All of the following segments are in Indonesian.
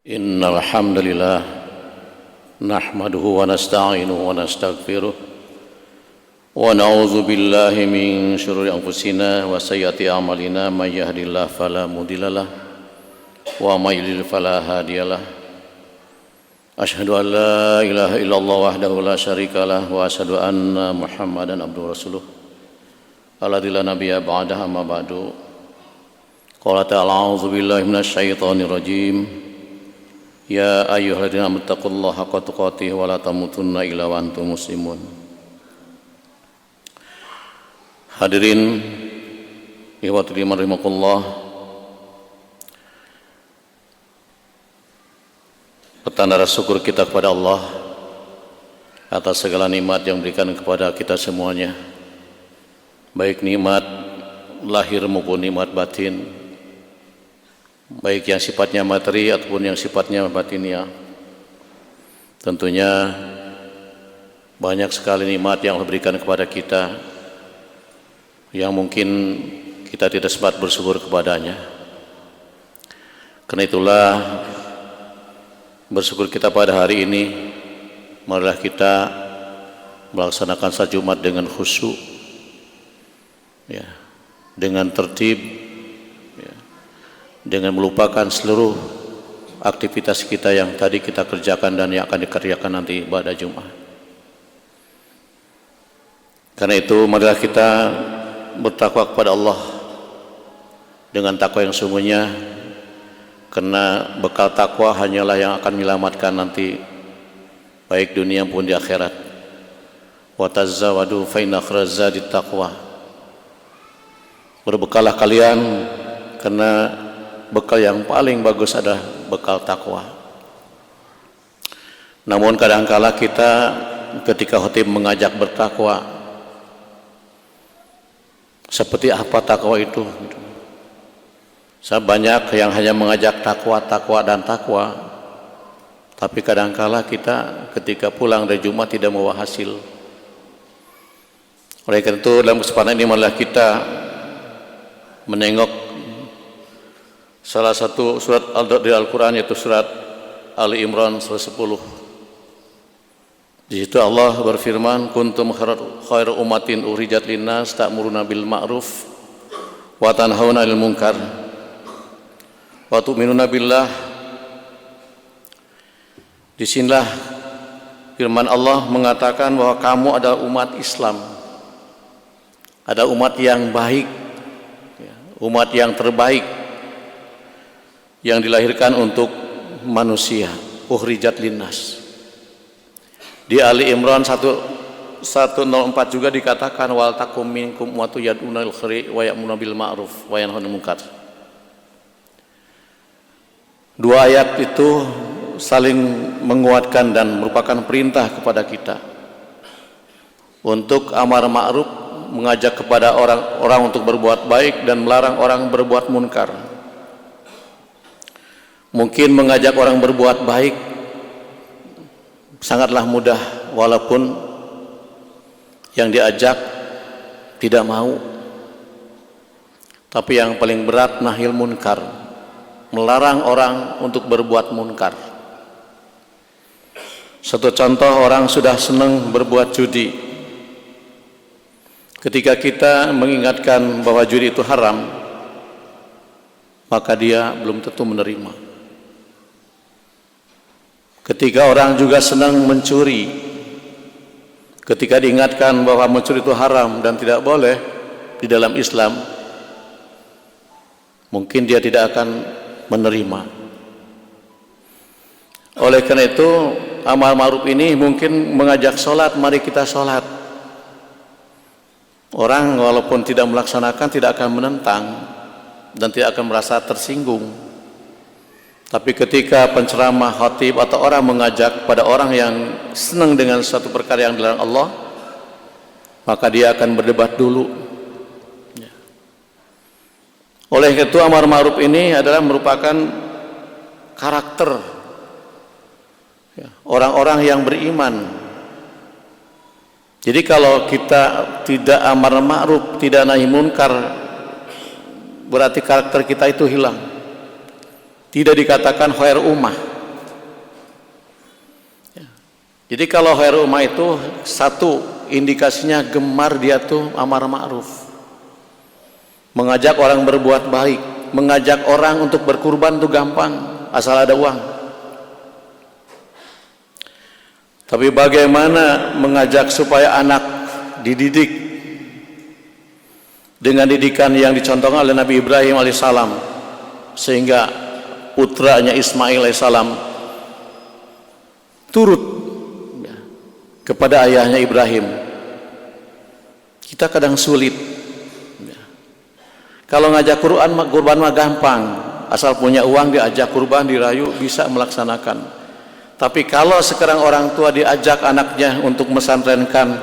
Innal hamdalillah nahmaduhu wa nasta'inuhu wa nastaghfiruh wa na'udzu billahi min syururi anfusina wa sayyiati a'malina may yahdihillahu fala mudhillalah wa may yudlil fala hadiyalah. Asyhadu an la ilaha illallah wahdahu la syarikalah wa asyhadu anna Muhammadan abduhu rasuluh alladzi la nabiyya ba'dahu amma ba'du. Qala ta'ala a'udzu billahi minasyaitonir rajim. Ya ayyuhalladzina amanu taqullaha haqqa tuqatih wa la tamutunna illa wa antum muslimun. Hadirin ikhwati rahimakumullah, petanda rasa syukur kita kepada Allah atas segala nikmat yang diberikan kepada kita semuanya, baik nikmat lahir maupun nikmat batin, baik yang sifatnya materi ataupun yang sifatnya batiniah. Tentunya banyak sekali nikmat yang Allah berikan kepada kita yang mungkin kita tidak sempat bersyukur kepadanya. Karena itulah bersyukur kita pada hari ini, marilah kita melaksanakan salat Jumat dengan khusyuk, ya, dengan tertib, dengan melupakan seluruh aktivitas kita yang tadi kita kerjakan dan yang akan dikerjakan nanti pada Jumat. Karena itu marilah kita bertakwa kepada Allah dengan takwa yang sungguhnya, karena bekal takwa hanyalah yang akan menyelamatkan nanti baik dunia maupun di akhirat. Wa tazawwadu fa inna khairaz zadi taqwa. Berbekallah kalian karena bekal yang paling bagus adalah bekal takwa. Namun kadangkala kita ketika khatib mengajak bertakwa, seperti apa takwa itu? Banyak yang hanya mengajak takwa, tapi kadangkala kita ketika pulang dari Jumat tidak membawa hasil. Oleh karena itu dalam kesempatan ini malah kita menengok salah satu surat dari Al-Quran, yaitu surat Ali Imran surah 10. Di situ Allah berfirman, kuntum khairu ummatin ukhrijat linnas ta'muruna bil ma'ruf wa tanhauna 'anil munkar wa tu'minuna billah. Disinilah firman Allah mengatakan bahwa kamu adalah umat Islam, ada umat yang baik, umat yang terbaik, yang dilahirkan untuk manusia, ukhrijat linnas. Di Ali Imran 104 juga dikatakan wal takum minkum ummatun yad'una ilal khairi wa ya'muruna bil ma'ruf wa yanhauna 'anil munkar. Dua ayat itu saling menguatkan dan merupakan perintah kepada kita untuk amar ma'ruf, mengajak kepada orang untuk berbuat baik dan melarang orang berbuat munkar. Mungkin mengajak orang berbuat baik sangatlah mudah, walaupun yang diajak tidak mau. Tapi yang paling berat nahil munkar, melarang orang untuk berbuat munkar. Satu contoh, orang sudah senang berbuat judi. Ketika kita mengingatkan bahwa judi itu haram, maka dia belum tentu menerima. Ketika orang juga senang mencuri, ketika diingatkan bahwa mencuri itu haram dan tidak boleh di dalam Islam, mungkin dia tidak akan menerima. Oleh karena itu, amar ma'ruf ini mungkin mengajak sholat, mari kita sholat. Orang walaupun tidak melaksanakan tidak akan menentang dan tidak akan merasa tersinggung. Tapi ketika penceramah, khatib atau orang mengajak pada orang yang senang dengan suatu perkara yang dilarang Allah, maka dia akan berdebat dulu. Oleh itu amar ma'ruf ini adalah merupakan karakter orang-orang yang beriman. Jadi kalau kita tidak amar ma'ruf, tidak nahi munkar, berarti karakter kita itu hilang. Tidak dikatakan khair ummah. Jadi kalau khairul ummah itu satu indikasinya gemar dia tuh amar ma'ruf, mengajak orang berbuat baik, mengajak orang untuk berkurban tuh gampang asal ada uang. Tapi bagaimana mengajak supaya anak dididik dengan didikan yang dicontohkan oleh Nabi Ibrahim alaihissalam, sehingga putranya Ismail alaihissalam turut kepada ayahnya Ibrahim. Kita kadang sulit. Kalau ngajak kurban mah gampang, asal punya uang diajak kurban, dirayu, bisa melaksanakan. Tapi kalau sekarang orang tua diajak anaknya untuk mesantrenkan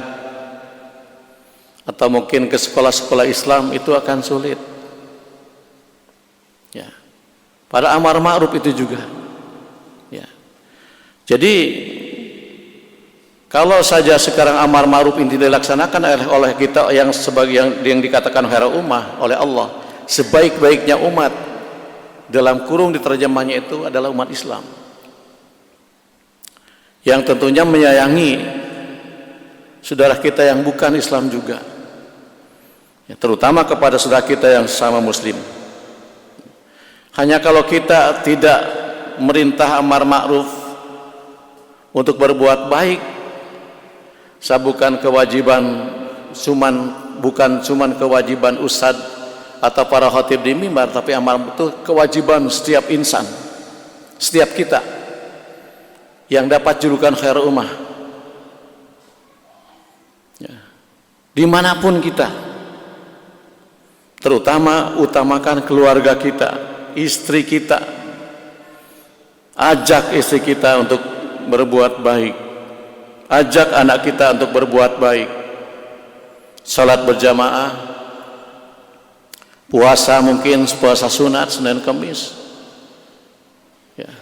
atau mungkin ke sekolah-sekolah Islam, itu akan sulit. Ya. Pada amar ma'ruf itu juga. Ya. Jadi kalau saja sekarang amar ma'ruf ini dilaksanakan oleh kita yang sebagai yang dikatakan khairul ummah oleh Allah, sebaik-baiknya umat, dalam kurung diterjemahnya itu adalah umat Islam, yang tentunya menyayangi saudara kita yang bukan Islam juga, ya, terutama kepada saudara kita yang sama Muslim. Hanya kalau kita tidak merintah amar ma'ruf untuk berbuat baik, bukan cuman kewajiban ustadz atau para khatib di mimbar, tapi amar itu kewajiban setiap insan, setiap kita yang dapat julukan khairul ummah, ya, dimanapun kita, terutama utamakan keluarga kita, istri kita, ajak istri kita untuk berbuat baik, ajak anak kita untuk berbuat baik, salat berjamaah, puasa mungkin puasa sunat Senin Kamis. Ya.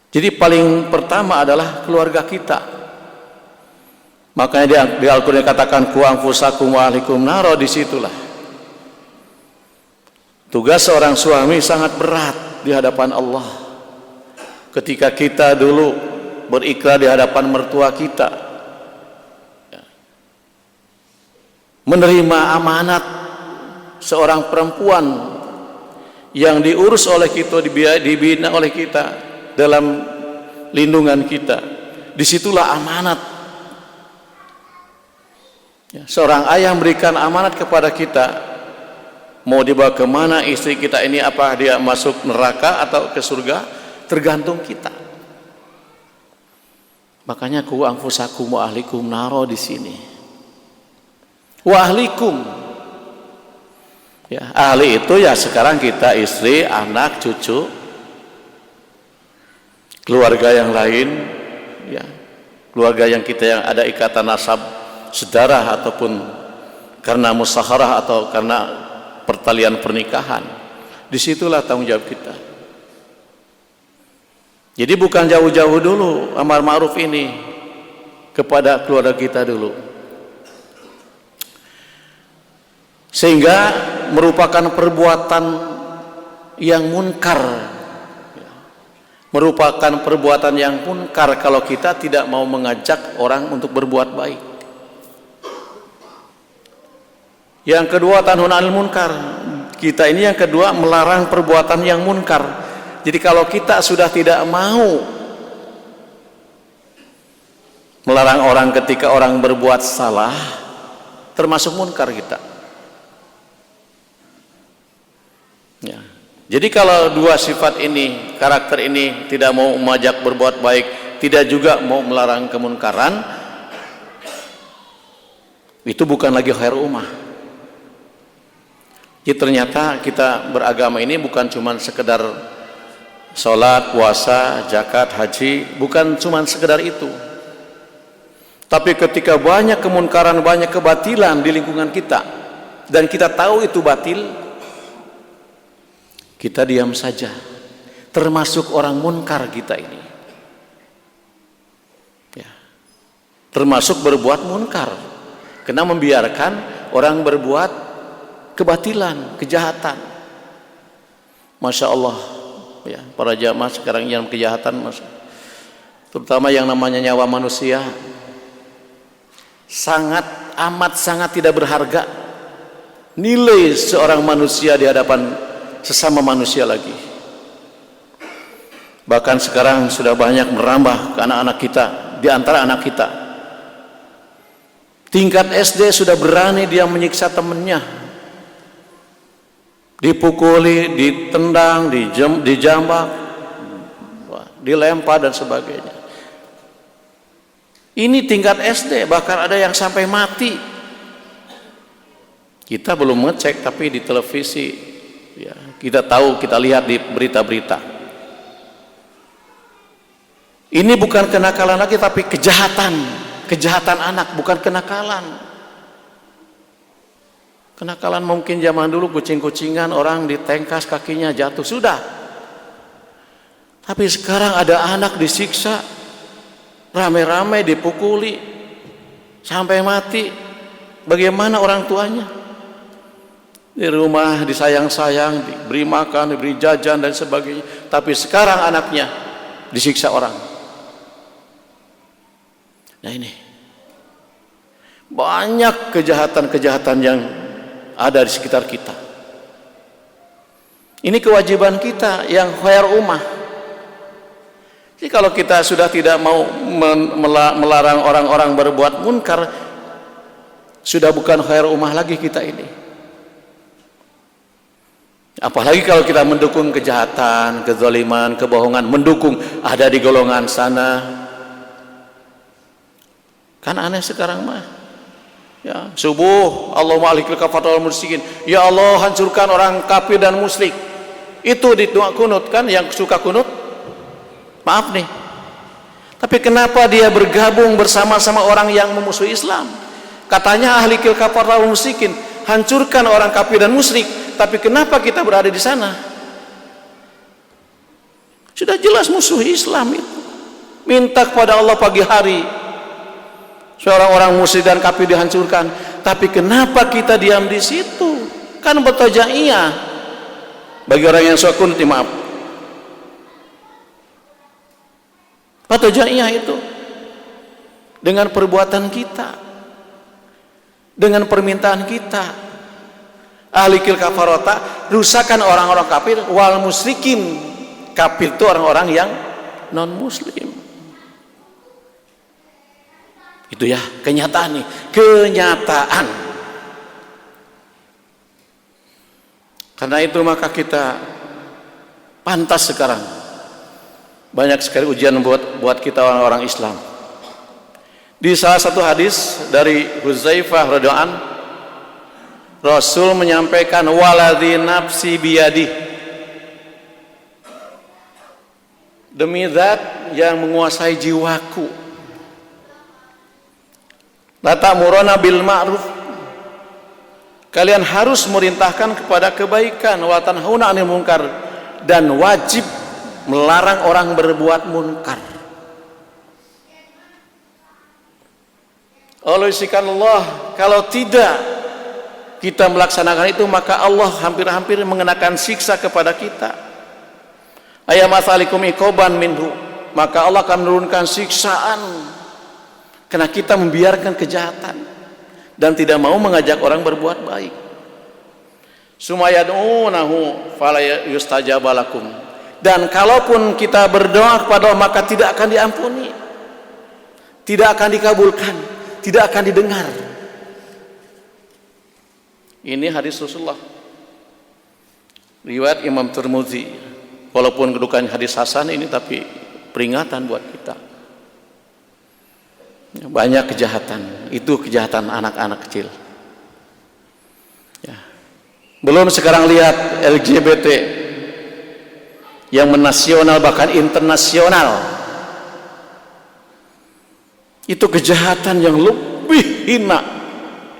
Jadi paling pertama adalah keluarga kita. Makanya di Al-Quran dikatakan ku anfusakum wa ahlikum naro, disitulah tugas seorang suami sangat berat di hadapan Allah. Ketika kita dulu berikrar di hadapan mertua kita, menerima amanat seorang perempuan yang diurus oleh kita, dibina oleh kita, dalam lindungan kita, disitulah amanat. Seorang ayah memberikan amanat kepada kita, mau dibawa kemana istri kita ini, apa dia masuk neraka atau ke surga, tergantung kita. Makanya ku anfusakum wa ahlikum naro di sini. Wa ahlikum, ya, ahli itu ya sekarang kita istri, anak, cucu, keluarga yang lain, ya, keluarga yang kita yang ada ikatan nasab sedarah ataupun karena musyawarah atau karena pertalian pernikahan. Disitulah tanggung jawab kita. Jadi bukan jauh-jauh dulu amar ma'ruf ini kepada keluarga kita dulu, sehingga merupakan perbuatan yang munkar, merupakan perbuatan yang munkar kalau kita tidak mau mengajak orang untuk berbuat baik. Yang kedua, tanhun 'anil munkar, kita ini yang kedua melarang perbuatan yang munkar. Jadi kalau kita sudah tidak mau melarang orang ketika orang berbuat salah, termasuk munkar kita. Ya. Jadi kalau dua sifat ini, karakter ini, tidak mau mengajak berbuat baik, tidak juga mau melarang kemunkaran, itu bukan lagi khairul ummah. Jadi ternyata kita beragama ini bukan cuma sekedar sholat, puasa, zakat, haji, bukan cuma sekedar itu. Tapi ketika banyak kemunkaran, banyak kebatilan di lingkungan kita, dan kita tahu itu batil, kita diam saja, termasuk orang munkar kita ini, ya, termasuk berbuat munkar, karena membiarkan orang berbuat kebatilan, kejahatan. Masya Allah, ya, para jamaah sekarang yang kejahatan, terutama yang namanya nyawa manusia, sangat amat sangat tidak berharga nilai seorang manusia di hadapan sesama manusia lagi. Bahkan sekarang sudah banyak merambah ke anak-anak kita, di antara anak kita. Tingkat SD sudah berani dia menyiksa temannya, dipukuli, ditendang, dijambak, dilempar dan sebagainya. Ini tingkat SD, bahkan ada yang sampai mati. Kita belum ngecek, tapi di televisi ya, kita tahu, kita lihat di berita-berita. Ini bukan kenakalan lagi, tapi kejahatan anak, bukan kenakalan. Kenakalan mungkin zaman dulu kucing-kucingan, orang ditengkas kakinya jatuh, sudah. Tapi sekarang ada anak disiksa, rame-rame dipukuli, sampai mati. Bagaimana orang tuanya? Di rumah disayang-sayang, diberi makan, diberi jajan dan sebagainya. Tapi sekarang anaknya disiksa orang. Nah ini banyak kejahatan-kejahatan yang ada di sekitar kita. Ini kewajiban kita yang khair ummah. Jadi kalau kita sudah tidak mau melarang orang-orang berbuat munkar, sudah bukan khair ummah lagi kita ini. Apalagi kalau kita mendukung kejahatan, kezaliman, kebohongan, mendukung ada di golongan sana. Kan aneh sekarang mah. Ya, subuh Allahumma alikil kafar wal musyrikin. Ya Allah, hancurkan orang kafir dan musyrik. Itu di doa kunut kan, yang suka kunut. Maaf nih. Tapi kenapa dia bergabung bersama-sama orang yang memusuhi Islam? Katanya alikil kafar wal musyrikin, hancurkan orang kafir dan musyrik. Tapi kenapa kita berada di sana? Sudah jelas musuh Islam itu. Minta kepada Allah pagi hari seorang orang musyrik dan kafir dihancurkan. Tapi kenapa kita diam di situ? Kan bertajaiyah bagi orang yang suka kunut, maaf. Bertajaiyah itu dengan perbuatan kita, dengan permintaan kita. Ahlikil kafarota, rusakan orang-orang kafir, wal musyrikin. Kafir itu orang-orang yang non muslim. Itu ya kenyataan nih, kenyataan. Karena itu maka kita pantas sekarang banyak sekali ujian buat kita orang-orang Islam. Di salah satu hadis dari Huzaifah radhiyallahu anhu, Rasul menyampaikan, waladzi nafsi biyadi, demi zat yang menguasai jiwaku, la ta'muruna bil ma'ruf, kalian harus merintahkan kepada kebaikan, wa tanhauna 'anil munkar, dan wajib melarang orang berbuat munkar. Allah isikan Allah, kalau tidak kita melaksanakan itu, maka Allah hampir-hampir mengenakan siksa kepada kita. Ayam asalikum iqoban minhu, maka Allah akan menurunkan siksaan karena kita membiarkan kejahatan dan tidak mau mengajak orang berbuat baik. Sumayad'unahu fala yustajaba lakum, dan kalaupun kita berdoa kepada Allah, maka tidak akan diampuni, tidak akan dikabulkan, tidak akan didengar. Ini hadis Rasulullah, riwayat Imam Tirmidzi. Walaupun kedudukannya hadis hasan ini, tapi peringatan buat kita. Banyak kejahatan, itu kejahatan anak-anak kecil. Ya. Belum sekarang lihat LGBT yang menasional bahkan internasional. Itu kejahatan yang lebih hina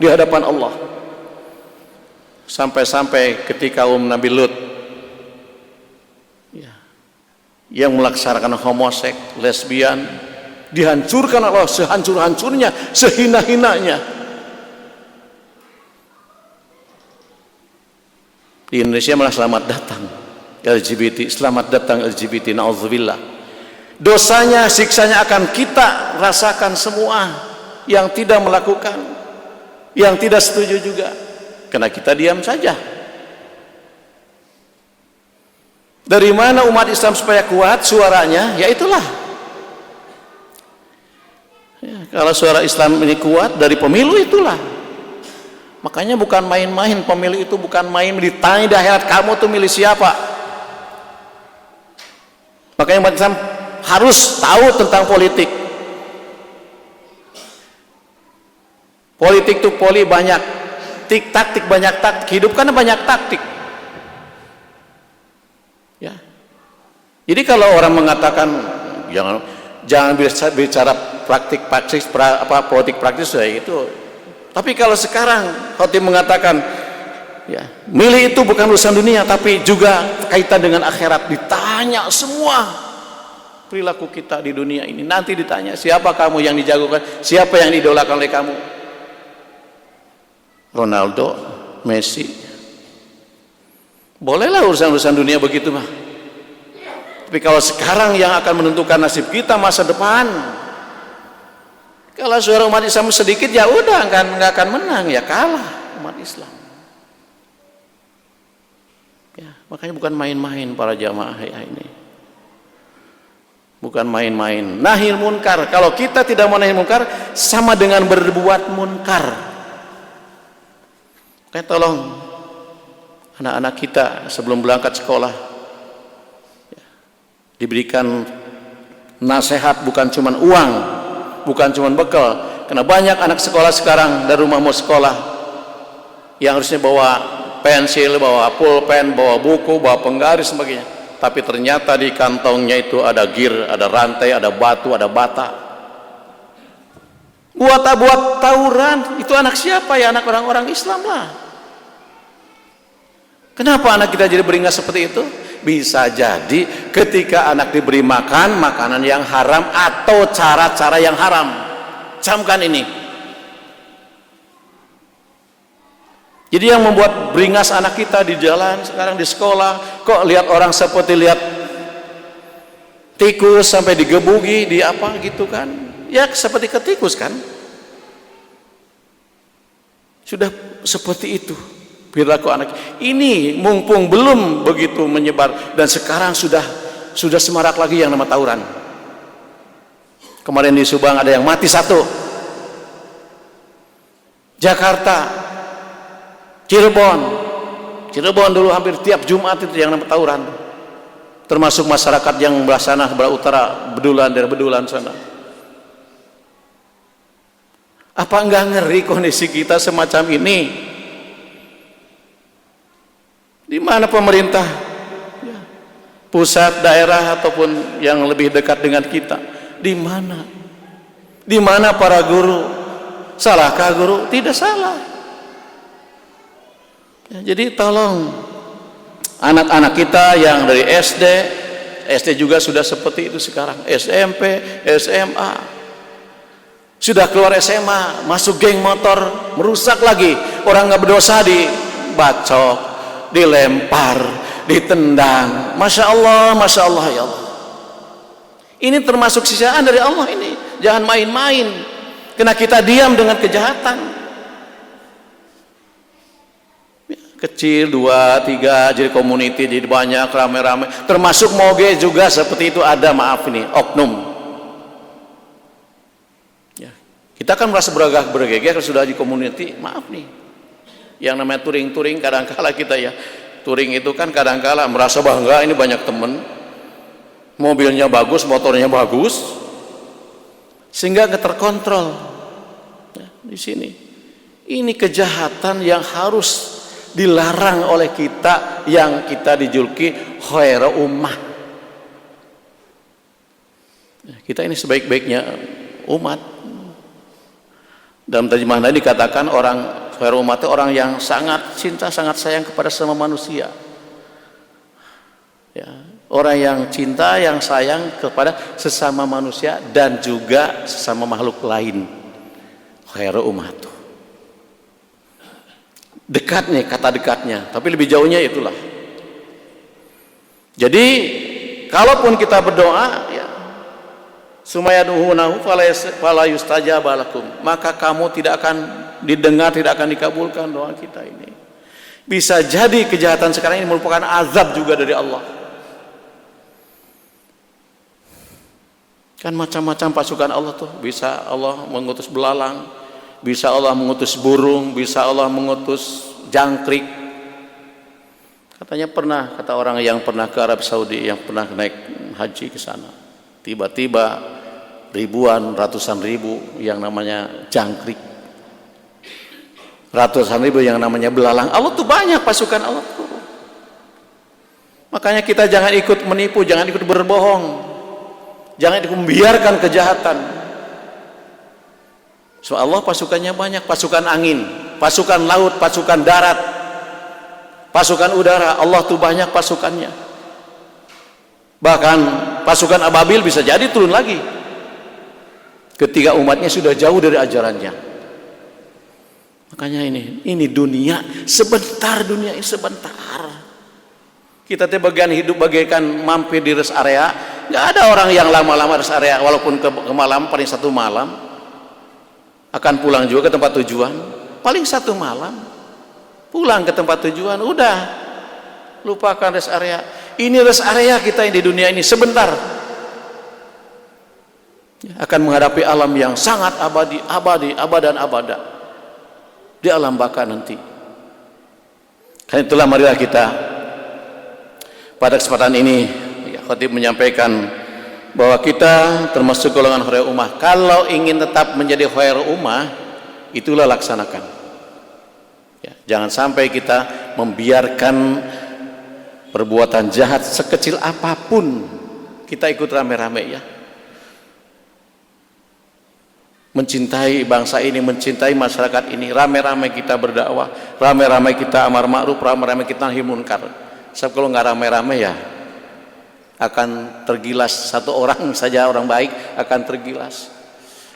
di hadapan Allah. Sampai-sampai ketika Nabi Lut ya, yang melaksanakan homoseks, lesbian, dihancurkan Allah sehancur-hancurnya, sehina-hinanya. Di Indonesia malah selamat datang LGBT, selamat datang LGBT, na'udzubillah. Dosanya, siksanya akan kita rasakan semua yang tidak melakukan, yang tidak setuju juga, karena kita diam saja. Dari mana umat Islam supaya kuat suaranya? Ya itulah. Ya, kalau suara Islam ini kuat dari pemilu itulah. Makanya bukan main-main, pemilu itu bukan main, ditanya di akhirat kamu tuh milih siapa. Makanya umat Islam harus tahu tentang politik. Politik itu banyak taktik, banyak taktik. Hidup kan banyak taktik. Ya. Jadi kalau orang mengatakan jangan bicara politik praktis ya itu. Tapi kalau sekarang khotib mengatakan ya, milih itu bukan urusan dunia tapi juga kaitan dengan akhirat, ditanya semua perilaku kita di dunia ini. Nanti ditanya siapa kamu yang dijagokan, siapa yang diidolakan oleh kamu. Ronaldo, Messi. Bolehlah urusan-urusan dunia begitu mah. Tapi kalau sekarang yang akan menentukan nasib kita masa depan, kalau suara umat Islam sedikit ya udah nggak akan menang, ya kalah umat Islam. Ya, makanya bukan main-main para jamaah ya ini. Bukan main-main. Nahil munkar. Kalau kita tidak mau nahil munkar sama dengan berbuat munkar. Kayak tolong anak-anak kita sebelum berangkat sekolah ya, diberikan nasihat, bukan cuma uang, bukan cuma bekal. Karena banyak anak sekolah sekarang dari rumah mau sekolah yang harusnya bawa pensil, bawa pulpen, bawa buku, bawa penggaris sebagainya, tapi ternyata di kantongnya itu ada gir, ada rantai, ada batu, ada bata. Buat tawuran. Itu anak siapa ya? Anak orang-orang Islam lah. Kenapa anak kita jadi beringas seperti itu? Bisa jadi ketika anak diberi makanan yang haram atau cara-cara yang haram. Camkan ini. Jadi yang membuat beringas anak kita di jalan sekarang, di sekolah, kok lihat orang seperti lihat tikus sampai digebuki, di apa gitu kan? Ya seperti ketikus kan? Sudah seperti itu perilaku anak. Ini mumpung belum begitu menyebar dan sekarang sudah semarak lagi yang nama tawuran. Kemarin di Subang ada yang mati satu. Jakarta, Cirebon dulu hampir tiap Jumat itu yang nama tawuran. Termasuk masyarakat yang belah sana, belah utara, daerah Bedulan sana. Apa enggak ngeri kondisi kita semacam ini? Di mana pemerintah, pusat, daerah ataupun yang lebih dekat dengan kita? Di mana? Di mana para guru? Salahkah guru? Tidak salah. Ya, jadi tolong anak-anak kita yang dari SD juga sudah seperti itu sekarang, SMP, SMA. Sudah keluar SMA, masuk geng motor, merusak lagi. Orang nggak berdosa dibacok, dilempar, ditendang. Masya Allah ya Allah. Ini termasuk sisaan dari Allah ini. Jangan main-main. Karena kita diam dengan kejahatan. Ya, kecil, 2, 3, jadi community, jadi banyak, rame-rame. Termasuk moge juga seperti itu ada, maaf ini, oknum. Kita kan merasa bergeger kalau sudah di community, maaf nih. Yang namanya touring kadangkala kita ya. Touring itu kan kadangkala merasa bangga ini banyak temen. Mobilnya bagus, motornya bagus. Sehingga nggak terkontrol. Ya, di sini. Ini kejahatan yang harus dilarang oleh kita yang kita dijuluki khairu ummah. Ya, kita ini sebaik-baiknya umat. Dalam terjemahan tadi dikatakan orang khairu ummah itu orang yang sangat cinta, sangat sayang kepada semua manusia. Ya, orang yang cinta, yang sayang kepada sesama manusia dan juga sesama makhluk lain. Khairu ummah itu. Dekatnya, kata dekatnya, tapi lebih jauhnya itulah. Jadi, kalaupun kita berdoa, ya, sumayaduhunahu fala yustajaba lakum, maka kamu tidak akan didengar, tidak akan dikabulkan doa kita ini. Bisa jadi kejahatan sekarang ini merupakan azab juga dari Allah. Kan macam-macam pasukan Allah tuh, bisa Allah mengutus belalang, bisa Allah mengutus burung, bisa Allah mengutus jangkrik. Katanya pernah, kata orang yang pernah ke Arab Saudi, yang pernah naik haji ke sana, tiba-tiba ribuan, ratusan ribu yang namanya jangkrik, ratusan ribu yang namanya belalang. Allah tuh banyak pasukan Allah tuh. Makanya kita jangan ikut menipu, jangan ikut berbohong, jangan ikut membiarkan kejahatan. So Allah pasukannya banyak, pasukan angin, pasukan laut, pasukan darat, pasukan udara. Allah tuh banyak pasukannya. Bahkan pasukan ababil bisa jadi turun lagi ketika umatnya sudah jauh dari ajarannya. Makanya ini dunia sebentar, dunia ini sebentar. Kita teh bagian hidup bagaikan mampir di rest area. Nggak ada orang yang lama-lama rest area, walaupun ke malam paling 1 malam, akan pulang juga ke tempat tujuan. Paling 1 malam pulang ke tempat tujuan, udah lupakan rest area. Ini rest area kita di dunia ini sebentar, akan menghadapi alam yang sangat abadi, abadan abada, di alam baka nanti. Karena itulah marilah kita pada kesempatan ini, khatib menyampaikan bahwa kita termasuk golongan khairul ummah. Kalau ingin tetap menjadi khairul ummah, itulah laksanakan. Ya, jangan sampai kita membiarkan perbuatan jahat sekecil apapun kita ikut rame-rame, ya. Mencintai bangsa ini, mencintai masyarakat ini, rame-rame kita berdakwah, rame-rame kita amar ma'ruf, rame-rame kita nahi munkar. Sebab kalau nggak rame-rame ya akan tergilas. 1 orang saja orang baik akan tergilas,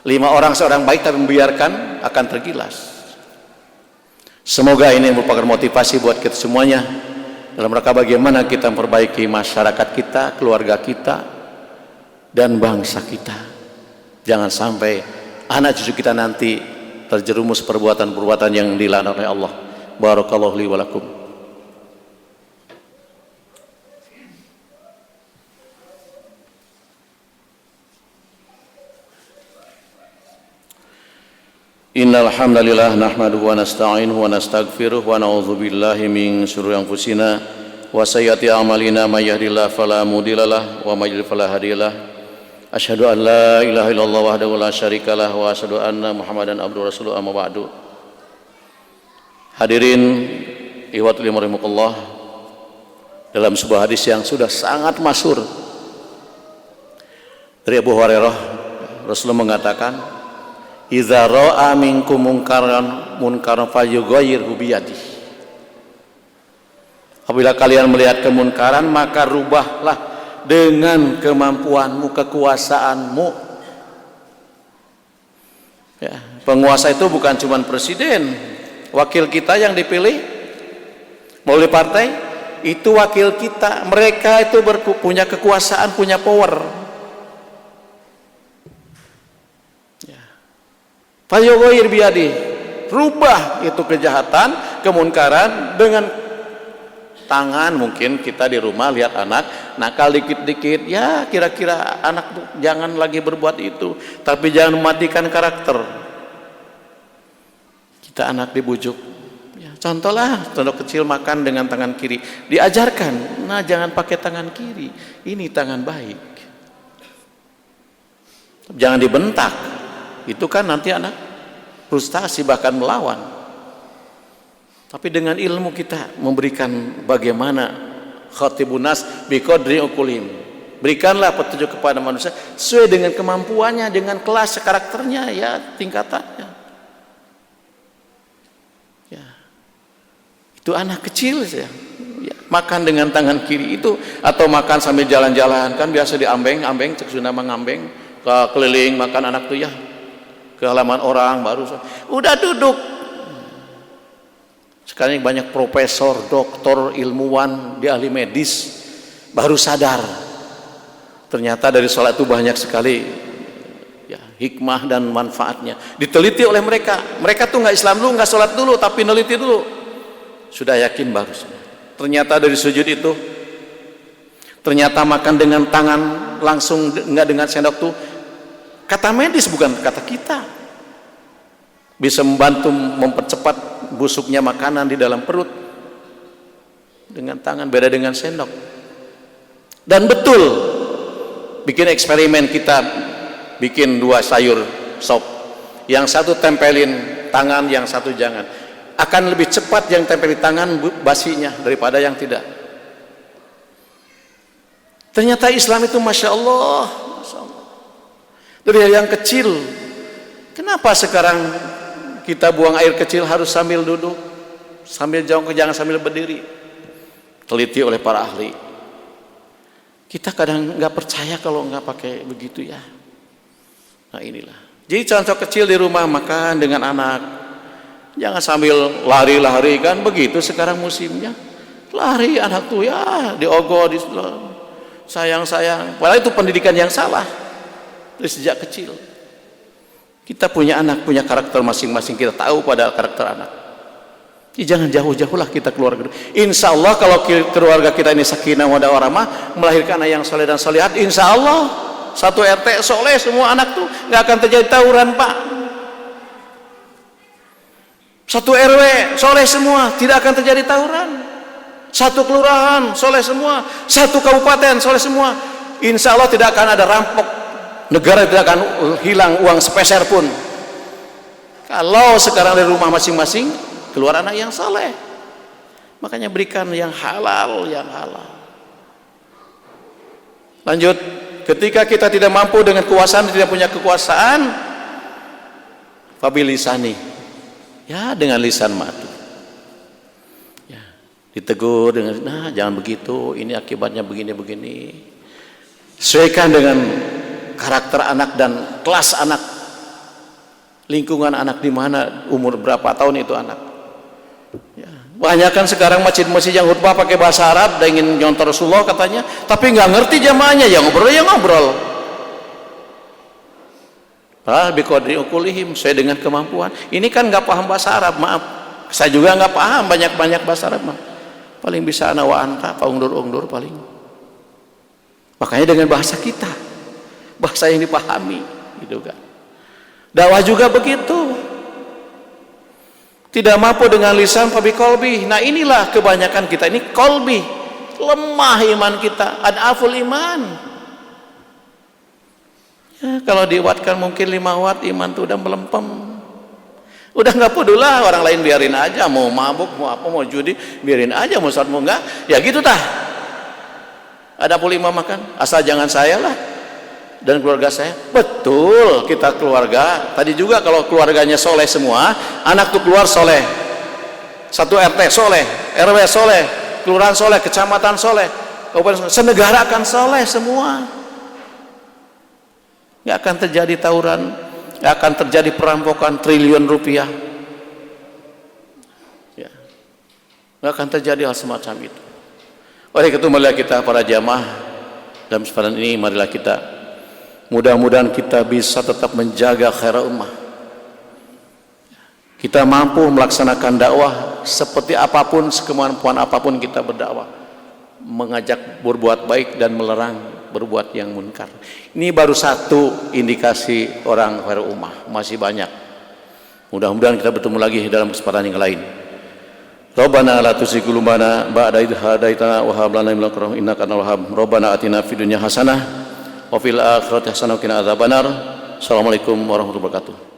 5 orang seorang baik tapi membiarkan akan tergilas. Semoga ini merupakan motivasi buat kita semuanya dalam rangka bagaimana kita memperbaiki masyarakat kita, keluarga kita, dan bangsa kita. Jangan sampai anak cucu kita nanti terjerumus perbuatan-perbuatan yang dilaknat oleh Allah. Barakallahu li wa lakum. Innal hamdalillah nahmaduhu wa nasta'inuhu wa nastaghfiruh wa na'udzu billahi min syururi anfusina wa sayyiati a'malina may yahdihillahu fala mudhillalah wa may yudhlil fala hadiyalah. Asyhadu an la ilaha illallah wahdahu la syarikalah wa asyhadu anna Muhammadan abduhu rasuluhu amma ba'du. Hadirin ihwatul iman rahimakumullah, dalam sebuah hadis yang sudah sangat masyhur dari Abu Hurairah, Rasulullah mengatakan, idza ra'a minkum munkaran falyughayyirhu biyadihi. Apabila kalian melihat kemunkaran, maka rubahlah dengan kemampuanmu, kekuasaanmu. Ya, penguasa itu bukan cuma presiden, wakil kita yang dipilih melalui partai, itu wakil kita. Mereka itu punya kekuasaan, punya power. Falyughayyir biyadi, rubah itu kejahatan, kemunkaran dengan tangan. Mungkin kita di rumah lihat anak nakal dikit-dikit, ya kira-kira anak jangan lagi berbuat itu, tapi jangan mematikan karakter. Kita anak dibujuk, ya, contohlah contoh kecil makan dengan tangan kiri, diajarkan, nah jangan pakai tangan kiri, ini tangan baik, jangan dibentak. Itu kan nanti anak frustasi bahkan melawan. Tapi dengan ilmu kita memberikan bagaimana khatibun nas biqadri uqulim. Berikanlah petunjuk kepada manusia sesuai dengan kemampuannya, dengan kelas karakternya, ya tingkatannya. Ya. Itu anak kecil ya. Ya, makan dengan tangan kiri itu, atau makan sambil jalan-jalan, kan biasa diambeng-ambeng, cek Sunda mangambeng, ke keliling makan anak tuh ya. Ke halaman orang baru udah duduk. Sekarang banyak profesor, doktor, ilmuwan, dia ahli medis baru sadar ternyata dari sholat itu banyak sekali hikmah dan manfaatnya diteliti oleh mereka. Mereka tuh nggak Islam dulu, nggak sholat dulu, tapi neliti dulu. Sudah yakin baru semua. Ternyata dari sujud itu, ternyata makan dengan tangan langsung, nggak dengan sendok tuh kata medis bukan kata kita. Bisa membantu mempercepat busuknya makanan di dalam perut dengan tangan, beda dengan sendok. Dan betul, bikin eksperimen kita, bikin 2 sayur sop, yang satu tempelin tangan, yang satu jangan. Akan lebih cepat yang tempelin tangan basinya daripada yang tidak. Ternyata Islam itu Masya Allah, dari yang kecil. Kenapa sekarang kita buang air kecil harus sambil duduk, sambil jongkok, jangan sambil berdiri? Teliti oleh para ahli. Kita kadang nggak percaya kalau nggak pakai begitu ya. Nah inilah. Jadi contoh kecil di rumah makan dengan anak, jangan sambil lari-lari, kan begitu sekarang musimnya. Lari anak tuh ya diogok, sayang-sayang. Padahal itu pendidikan yang salah dari sejak kecil. Kita punya anak, punya karakter masing-masing, kita tahu pada karakter anak. Jadi jangan jauh-jauhlah kita keluarga. Insya Allah kalau keluarga kita ini sakinah mawaddah warahmah, melahirkan anak yang soleh dan solehat, insya Allah satu RT soleh semua anak tuh nggak akan terjadi tawuran, Pak. Satu RW soleh semua, tidak akan terjadi tawuran. Satu kelurahan soleh semua, satu kabupaten soleh semua, insya Allah tidak akan ada rampok. Negara tidak akan hilang uang sepeser pun. Kalau sekarang dari rumah masing-masing keluar anak yang saleh. Makanya berikan yang halal, yang halal. Lanjut, ketika kita tidak mampu dengan kekuasaan, tidak punya kekuasaan, fabilisani, ya dengan lisan matu. Ya, ditegur dengan, nah jangan begitu, ini akibatnya begini-begini. Sesuaikan dengan karakter anak dan kelas anak, lingkungan anak, di mana umur berapa tahun itu anak. Ya. Banyak kan sekarang masjid-masjid yang khutbah pakai bahasa Arab dan ingin nyontor Rasulullah katanya, tapi nggak ngerti jamaahnya, yang ngobrol ya ngobrol. Biqadri uqulihim, sesuai dengan kemampuan. Ini kan nggak paham bahasa Arab, maaf. Saya juga nggak paham banyak bahasa Arab, maaf. Paling bisa ana wa anta, paungdur paling. Makanya dengan bahasa kita, bahasa yang dipahami, gitu kan. Dakwah juga begitu. Tidak mampu dengan lisan, fabi qalbi. Nah inilah kebanyakan kita ini qalbi, lemah iman kita, adaful iman. Ya, kalau diwatkan mungkin 5 watt iman itu udah melempem. Udah nggak pedulah, orang lain biarin aja, mau mabuk, mau apa, mau judi, biarin aja, mau sholat, mau enggak, ya gitu tah. Adaful iman makan, asal jangan saya lah dan keluarga saya. Betul, kita keluarga tadi juga kalau keluarganya soleh semua, anak tuh keluar soleh, satu RT soleh, RW soleh, kelurahan soleh, kecamatan soleh, kabupaten soleh, senegara akan soleh semua. Nggak akan terjadi tawuran, nggak akan terjadi perampokan triliun rupiah, ya. Nggak akan terjadi hal semacam itu. Oleh itu marilah kita para jamaah dalam kesempatan ini, marilah kita mudah-mudahan kita bisa tetap menjaga khairul ummah. Kita mampu melaksanakan dakwah seperti apapun, sekemampuan apapun kita berdakwah, mengajak berbuat baik dan melarang berbuat yang munkar. Ini baru satu indikasi orang khairul ummah, masih banyak. Mudah-mudahan kita bertemu lagi dalam kesempatan yang lain. Rabbana la tuzigh qulubana ba'da idh hadaitana wa hab lana min ladunka rahmatan innaka antal wahhab. Rabbana atina fid dunya hasanah wa fil akhirati hasanah wa qina adzabannar. Assalamualaikum warahmatullahi wabarakatuh.